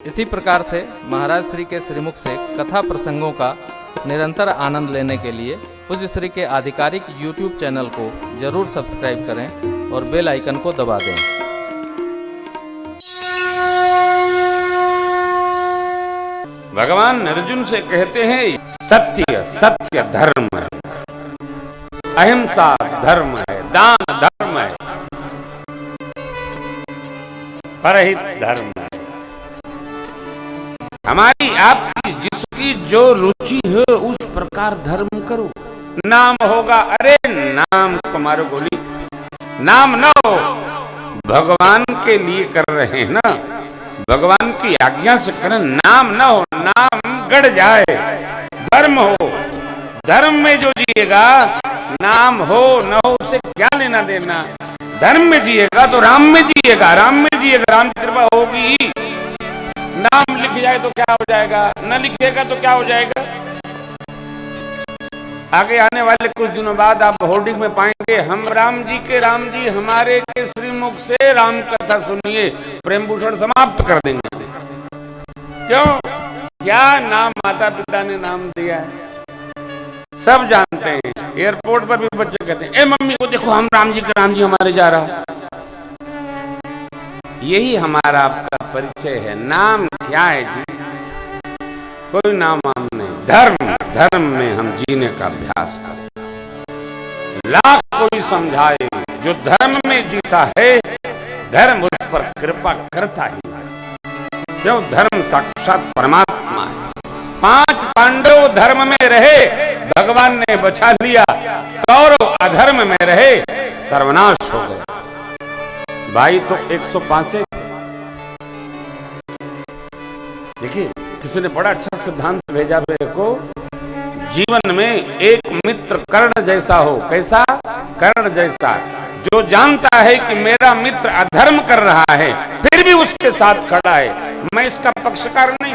इसी प्रकार से महाराज श्री के श्रीमुख से कथा प्रसंगों का निरंतर आनंद लेने के लिए पूज्य श्री के आधिकारिक YouTube चैनल को जरूर सब्सक्राइब करें और बेल आइकन को दबा दें। भगवान अर्जुन से कहते हैं सत्य सत्य धर्म है, अहिंसा धर्म है, दान धर्म है, परहित धर्म है। हमारी आपकी जिसकी जो रुचि है उस प्रकार धर्म करो। नाम होगा, अरे नाम तुम्हारे गोली नाम न हो, भगवान के लिए कर रहे हैं ना, भगवान की आज्ञा से करें। नाम न हो, नाम गड़ जाए, धर्म हो। धर्म में जो जिएगा, नाम हो न हो उसे क्या लेना देना। धर्म में जिएगा तो राम में जिएगा, राम में जिएगा राम की कृपा होगी। नाम लिख जाए तो क्या हो जाएगा, न लिखेगा तो क्या हो जाएगा। आगे आने वाले कुछ दिनों बाद आप होर्डिंग में पाएंगे, हम राम जी के राम जी हमारे के श्रीमुख से राम कथा सुनिए, प्रेम भूषण समाप्त कर देंगे। क्यों? क्या नाम माता पिता ने नाम दिया है, सब जानते हैं। एयरपोर्ट पर भी बच्चे कहते हैं, ए मम्मी को देखो हम राम जी के राम जी हमारे जा रहा। यही हमारा आपका परिचय है। नाम क्या है जी? कोई नाम हम नहीं, धर्म। धर्म में हम जीने का अभ्यास करें। लाख कोई समझाए, जो धर्म में जीता है धर्म उस पर कृपा करता ही है। क्यों? धर्म साक्षात परमात्मा है। 5 पांडव धर्म में रहे, भगवान ने बचा लिया। कौरव अधर्म में रहे, सर्वनाश हो गए। भाई तो 105 है। देखिए, किसी ने बड़ा अच्छा सिद्धांत भेजा मेरे को, जीवन में एक मित्र कर्ण जैसा हो। कैसा? कर्ण जैसा, जो जानता है कि मेरा मित्र अधर्म कर रहा है फिर भी उसके साथ खड़ा है। मैं इसका पक्षकार नहीं।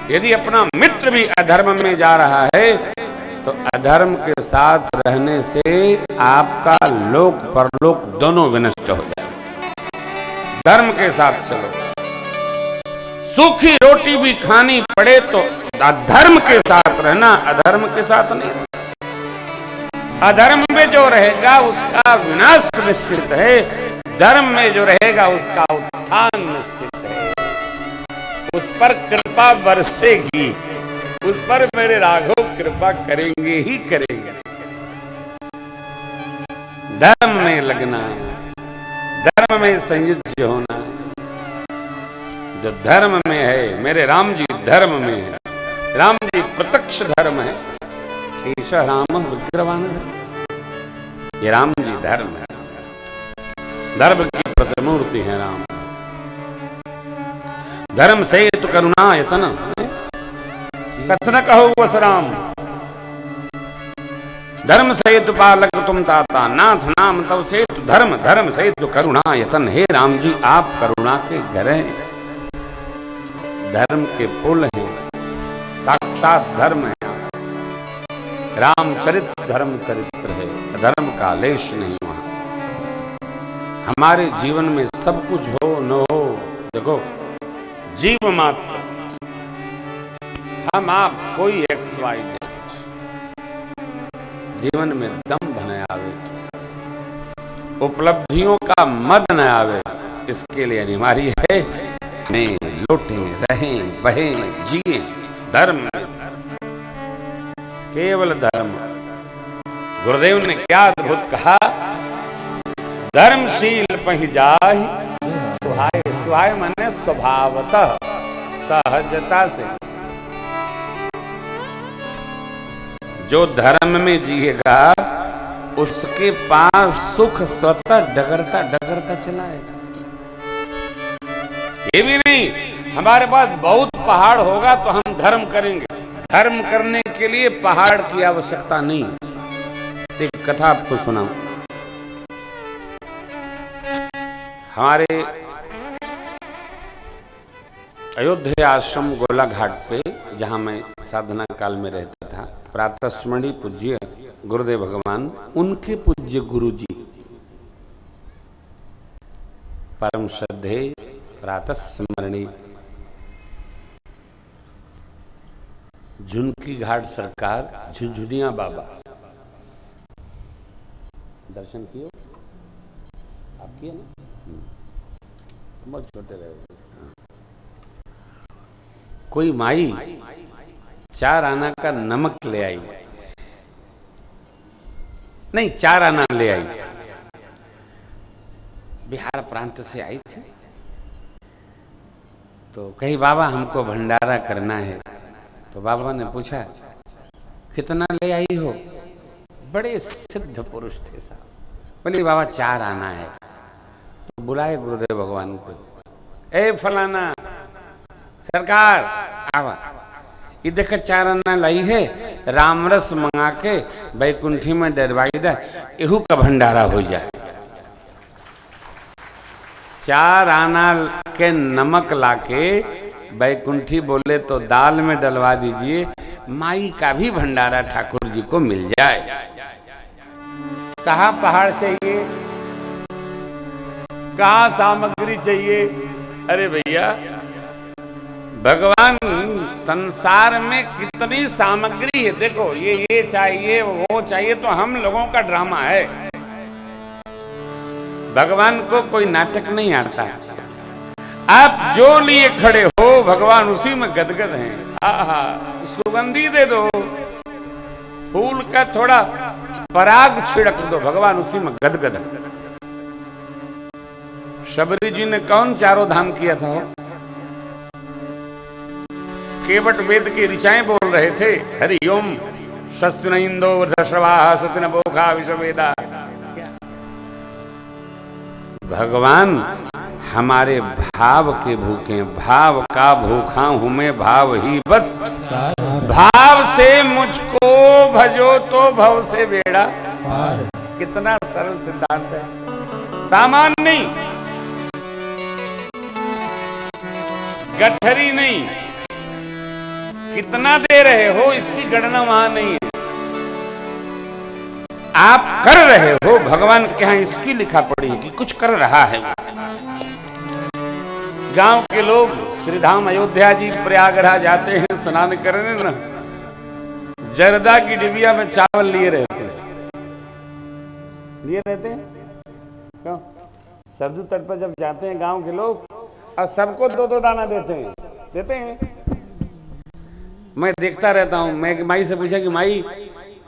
यदि अपना मित्र भी अधर्म में जा रहा है तो अधर्म के साथ रहने से आपका लोक परलोक दोनों विनष्ट हो जाए। धर्म के साथ चलो। सूखी रोटी भी खानी पड़े तो अधर्म के साथ रहना, अधर्म के साथ नहीं। अधर्म में जो रहेगा उसका विनाश निश्चित है, धर्म में जो रहेगा उसका उत्थान निश्चित है। उस पर कृपा बरसेगी, उस पर मेरे राघव कृपा करेंगे ही करेंगे। धर्म में लगना, धर्म में संयुज्य होना। जो धर्म में है, मेरे राम जी धर्म में है। राम जी प्रत्यक्ष धर्म है। ईश राम विग्रहवान धर्म। ये राम जी धर्म है, धर्म की प्रतिमूर्ति है राम। धर्म से तो करुणा यतन कथन कहो वस राम। धर्म से तो पालक तुम ताता, नाथ नाम तब से तो धर्म। धर्म से तो करुणा यतन। हे राम जी आप करुणा के घर हैं, धर्म के पुल हैं, साक्षात धर्म है। रामचरित्र धर्म चरित्र है, अधर्म का लेश नहीं वहां। हमारे जीवन में सब कुछ हो न हो, देखो जीव मात्र हम आप कोई XY जीवन में दम न आवे, उपलब्धियों का मद न आवे, इसके लिए अनिवार्य है मैं लौटे रहें बहें जिए धर्म, केवल धर्म। गुरुदेव ने क्या अद्भुत कहा, धर्मशील पहि जाहि सुहाय। सुहाय माने स्वभावतः, सहजता से। जो धर्म में जिएगा उसके पास सुख स्वतः डगरता डगरता चलाएगा। ये भी नहीं हमारे पास बहुत पहाड़ होगा तो हम धर्म करेंगे। धर्म करने के लिए पहाड़ की आवश्यकता नहीं। एक कथा आपको सुनाऊं। हमारे अयोध्या आश्रम गोला घाट पे, जहां मैं साधना काल में रहता था, प्रातः स्मरणीय पूज्य गुरुदेव भगवान, उनके पूज्य गुरु जी परम श्रद्धेय प्रातः स्मरणीय। झुनकी घाट सरकार, झुनझुनिया बाबा, दर्शन किए आप? किए ना? बहुत छोटे रहे। कोई माई 4 आना का नमक ले आई, नहीं 4 आना ले आई, बिहार प्रांत से आई थी। तो कही बाबा हमको भंडारा करना है। तो बाबा ने पूछा कितना ले आई हो? बड़े सिद्ध पुरुष थे साहब। बोले बाबा 4 आना है। तो बुलाए गुरुदेव भगवान को, ए फलाना सरकार आवा, ये देखा 4 आना लाई है, रामरस मंगा के बैकुंठी में डरवाई दे, एहू का भंडारा हो जाए। 4 आना के नमक लाके बैकुंठी बोले तो दाल में डलवा दीजिए, माई का भी भंडारा ठाकुर जी को मिल जाए। कहाँ पहाड़ चाहिए, कहाँ सामग्री चाहिए? अरे भैया, भगवान संसार में कितनी सामग्री है। देखो ये चाहिए वो चाहिए, तो हम लोगों का ड्रामा है। भगवान को कोई नाटक नहीं आता। आप जो लिए खड़े हो भगवान उसी में गदगद हैं। आहा, सुगंधी दे दो, फूल का थोड़ा पराग छिड़क दो, भगवान उसी में गदगद है। शबरी जी ने कौन 4 धाम किया था? केवट वेद की ऋचाएं बोल रहे थे। हरि ओम शस्तु न इंदो वृद्धश्रवाः सति न बोखा विश्ववेदा। भगवान हमारे भाव के भूखे, भाव का भूखा हूं मैं, भाव ही बस। भाव से मुझको भजो तो भव से बेड़ा। कितना सरल सिद्धांत है, सामान्य नहीं, गठरी नहीं। कितना दे रहे हो इसकी गणना वहां नहीं है। आप कर रहे हो, भगवान के यहां इसकी लिखा पड़ी है कि कुछ कर रहा है। गांव के लोग श्रीधाम अयोध्या जी प्रयागराज आते हैं स्नान करने ना, जर्दा की डिबिया में चावल लिए रहते हैं। क्यों? सरजू तट पर जब जाते हैं गांव के लोग, और सबको 2-2 दाना देते हैं। मैं देखता रहता हूं। मैं माई से पूछा कि माई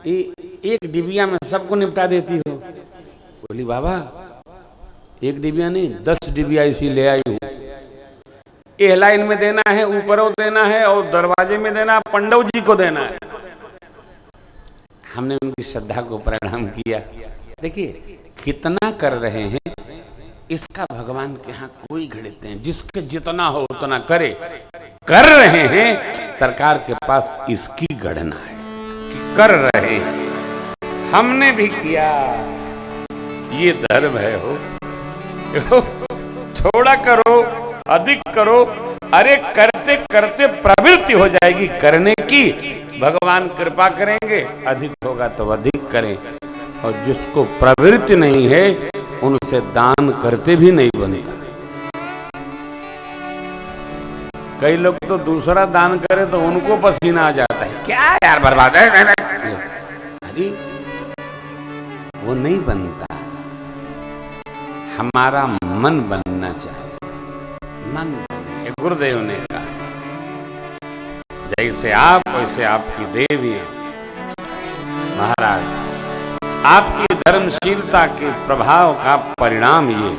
एक डिबिया में सबको निपटा देती हो? बोली बाबा 1 डिबिया नहीं 10 डिबिया इसी ले आई हूं। ए लाइन में देना है, ऊपरों देना है, और दरवाजे में देना, पंडव जी को देना है। हमने उनकी श्रद्धा को प्रणाम किया। देखिए कितना कर रहे हैं, इसका भगवान के यहाँ कोई गणित नहीं। जिसके जितना हो उतना करे। कर रहे हैं, सरकार के पास इसकी गणना है कि कर रहे हैं। हमने भी किया, ये धर्म है। हो थोड़ा करो, अधिक करो, अरे करते करते प्रवृत्ति हो जाएगी करने की। भगवान कृपा करेंगे, अधिक होगा तो अधिक करें। और जिसको प्रवृत्ति नहीं है उनसे दान करते भी नहीं बनता। कई लोग तो दूसरा दान करे तो उनको पसीना आ जाता है, क्या यार बर्बाद है। अरे वो नहीं बनता। हमारा मन बनना चाहिए। मन बने, गुरुदेव ने कहा जैसे आप वैसे आपकी देवी। महाराज आपकी धर्मशीलता के प्रभाव का परिणाम ये।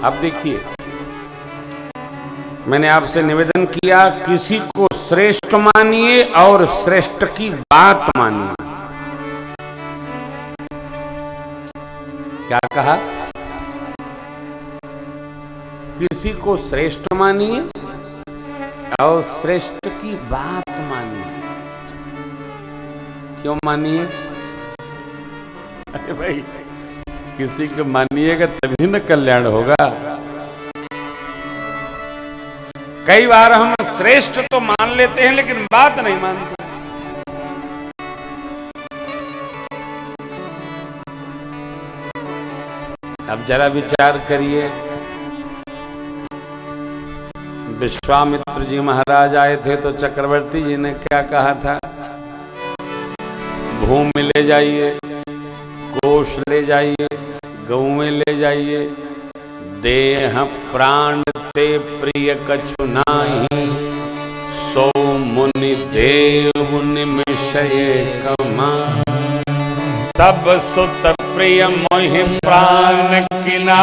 अब देखिए, मैंने आपसे निवेदन किया किसी को श्रेष्ठ मानिए और श्रेष्ठ की बात मानिए। क्या कहा? किसी को श्रेष्ठ मानिए और श्रेष्ठ की बात मानिए। क्यों मानिए? अरे भाई, किसी को मानिएगा तभी न कल्याण होगा। कई बार हम श्रेष्ठ तो मान लेते हैं लेकिन बात नहीं मानते। अब जरा विचार करिए, विश्वामित्र जी महाराज आए थे तो चक्रवर्ती जी ने क्या कहा था? भूमि ले जाइए, कोष ले जाइए, गौएं ले जाइए, देह प्राण ते प्रिय कछु नाही, सो मुनि देव निमिषये कमा, सब सुत प्रिय मोहि प्राण किना,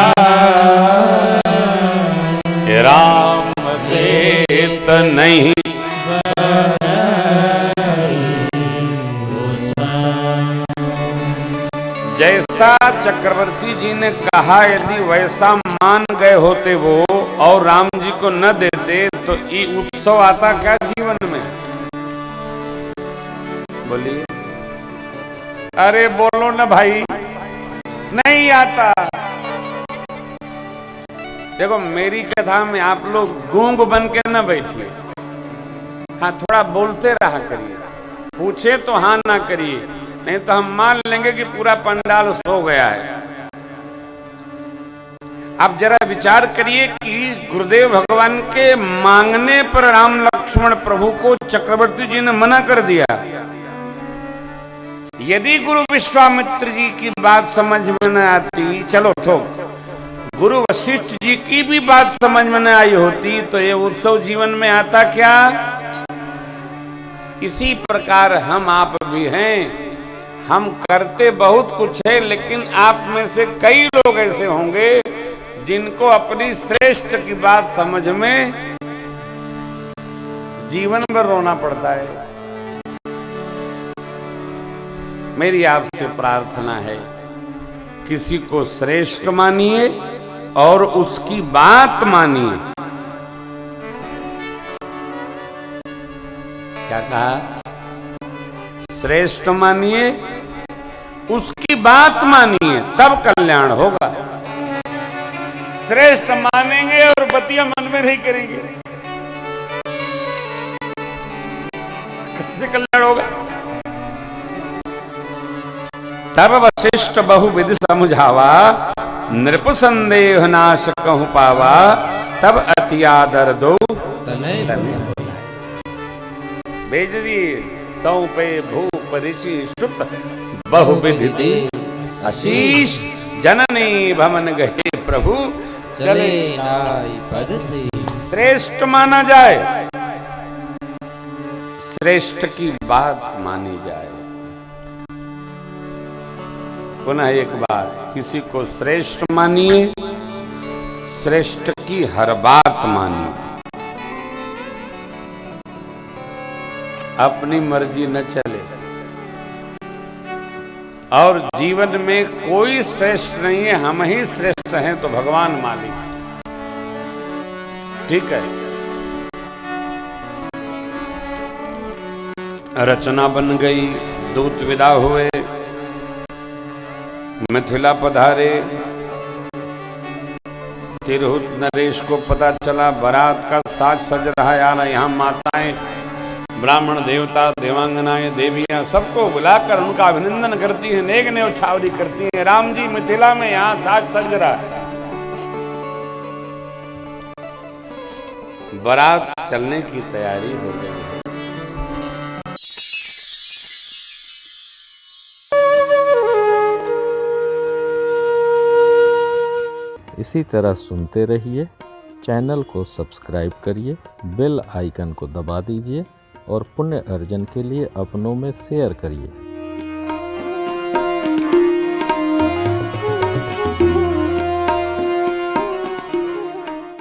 राम देत नहीं। जैसा चक्रवर्ती जी ने कहा यदि वैसा मान गए होते वो और राम जी को न देते तो ये उत्सव आता क्या जीवन में? बोलिए, अरे बोलो ना भाई, नहीं आता। देखो मेरी कथा में आप लोग गूंग बन के न बैठिए, हाँ थोड़ा बोलते रहा करिए, पूछे तो हाँ ना करिए, नहीं तो हम मान लेंगे कि पूरा पंडाल सो गया है। आप जरा विचार करिए कि गुरुदेव भगवान के मांगने पर राम लक्ष्मण प्रभु को चक्रवर्ती जी ने मना कर दिया। यदि गुरु विश्वामित्र जी की बात समझ में न आती, चलो ठोक, गुरु वशिष्ठ जी की भी बात समझ में न आई होती तो ये उत्सव जीवन में आता क्या? इसी प्रकार हम आप भी हैं, हम करते बहुत कुछ है, लेकिन आप में से कई लोग ऐसे होंगे जिनको अपनी श्रेष्ठ की बात समझ में जीवन भर रोना पड़ता है। मेरी आपसे प्रार्थना है, किसी को श्रेष्ठ मानिए और उसकी बात मानिए। क्या कहा? श्रेष्ठ मानिए, उसकी बात मानिए, तब कल्याण होगा। श्रेष्ठ मानेंगे और बतिया मन में नहीं करेंगे, कैसे कल्याण होगा? तब वशिष्ठ बहुविधि समझावा, नृप संदेह नाश कहूं पावा, तब अति आदर दो भेज दिए, सौंपे भूप ऋषि श्रुत बहुविधि आशीष, जननी भवन गहे प्रभु चले नाई पद से। श्रेष्ठ माना जाए, श्रेष्ठ की बात मानी जाए। पुनः एक बार, किसी को श्रेष्ठ मानिए, श्रेष्ठ की हर बात मानिए, अपनी मर्जी न चले। और जीवन में कोई श्रेष्ठ नहीं है, हम ही श्रेष्ठ हैं, तो भगवान मालिक। ठीक है, रचना बन गई, दूत विदा हुए, मिथिला पधारे। तिरहुत नरेश को पता चला बारात का साज सज रहा है, यार यहाँ माताएं, ब्राह्मण, देवता, देवांगनाएं, देवियां सबको बुलाकर उनका अभिनंदन करती हैं, नेक न्यौछावरी करती हैं। राम जी मिथिला में यहाँ साज सज रहा है। बारात चलने की तैयारी हो गई। इसी तरह सुनते रहिए, चैनल को सब्सक्राइब करिए, बेल आइकन को दबा दीजिए और पुण्य अर्जन के लिए अपनों में शेयर करिए।